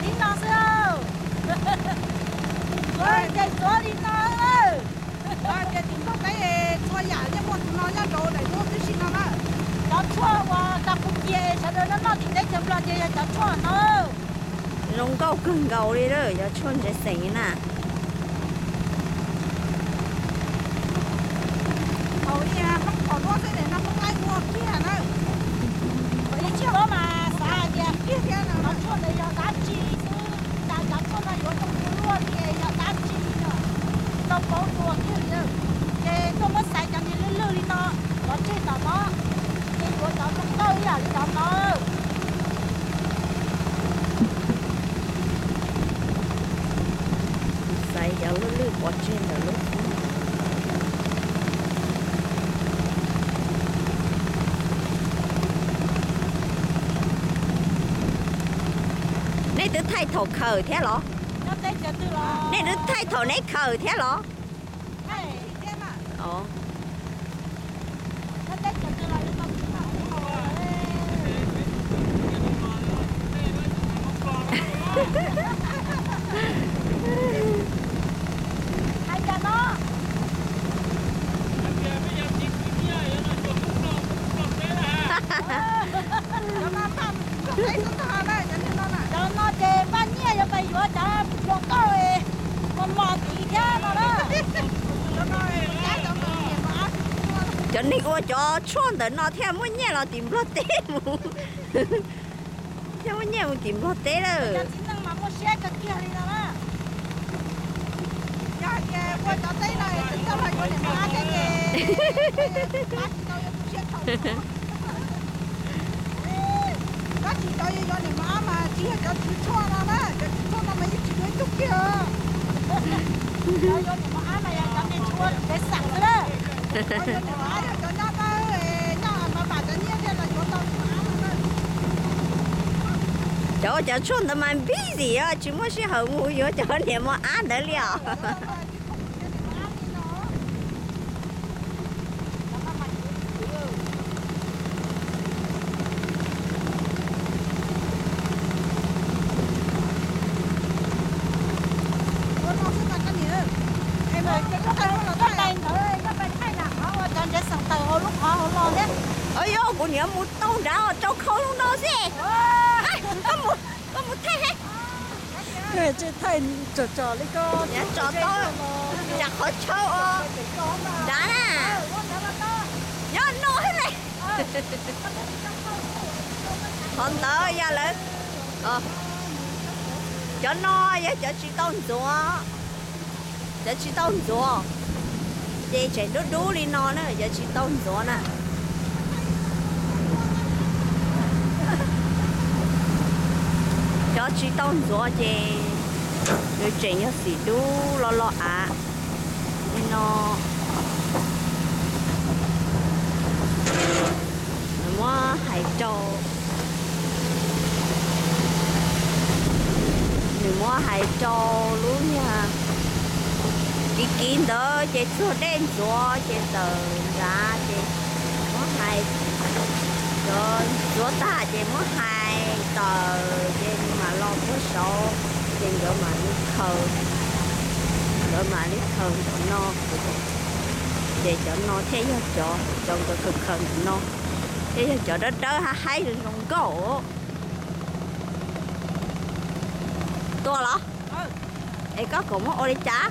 Đi nó sao? Rồi cái chỗ đi nó ơi. Rồi cái tính có cái cho giả như một nó nhá đồ để mua cái gì nó đó. Cháu chua qua ta cũng về sau đó nó thì đấy chấm lo chơi cháu chua nó. Rong gạo cưng gạo đi đó, giờ chôn sẽ xỉn nè. Hầu đi à, không có mua cái này nó không ai mua kia nữa. Đi chưa có mà xa kìa. Kia kia nào Cháu chua này giờ đá chi chứ. Cháu chua nó có trong cái luôn thì giờ đá chi nữa. Nó có luôn chứ chứ. Cái tôi mất xài cho nên lư đi nó. Nó chơi tao nó. Cái của cháu không tới à đi đó nó. Sai giờ lư bỏ trên rồi lúc. Này tôi thay thổ khờ thế lọ. Nó tới giờ từ lo. Này tôi thay thổ này khờ thế lọ. Hey. kia mà. Ồ. Nó tới giờ từ lo đi con. Hay cho nó. Cho nó thăm, có cái nó thà đấy, cho nên nó là. Cho nó chè ban nhia cho bây giờ cho lột tôi con mò tí thế nó đó. Cho nó cái cho nó hiền mà. Cho nên cô cho chôn tới nó theo muốn nhẹ là tìm lót tế mù. Theo muốn nhẹ muốn tìm lót tế Cho rồi. chính năng mà mua xe cái kia đi đó. Dạ kìa, qua cho tới này, tính cho phải có để má cái kìa. Má chỉ cho yêu chiếc không. Má chỉ cho yêu để má mà chỉ là cho chú cho nó đó, cho chú cho nó mới chỉ đối chút kia. Cho vô thì mà ai mà cho nên chua để sẵn rồi đó. Cho để má cho nó tới, nó mà bà cho nhiên thế là cho tao má luôn đó. Cho chôn nó mà busy á, chỉ muốn sẽ hậu mù vô cho để mà ăn được liệu. Em ơi, cái tay nữa, cái tay thay là họ cho để sẵn tờ họ lúc họ lo đấy. Ôi yo, cô nhớ một tông ra cho khâu luôn đó gì. Có một thế hết. Cái chị thay trò đi con. Dạ trò tôi. Dạ khó châu ô. Đã nè. Nhớ nô hết này. Con tới ra lên. Cho nó vậy cho chị tông chúa. Cho chị tông chúa. Chị chạy đú đú đi nó nữa, cho chị tông chúa nè. Cho chị tông chúa chị. Rồi chạy nhớ xỉ đú lo lo á. Nó mua hải trâu. Mình mua hải trâu luôn nha. Đi kín đó chị chua đen chua chị tờ ra chị mua hải rồi chua ta chị mua hải tờ chị mà lo mua số chị rồi mà đi khờ rồi mà đi khờ cho nó để cho nó thế cho cái cực khờ nó thế cho đó đó hay lòng cổ to lắm. Ê có cũng ô đi chá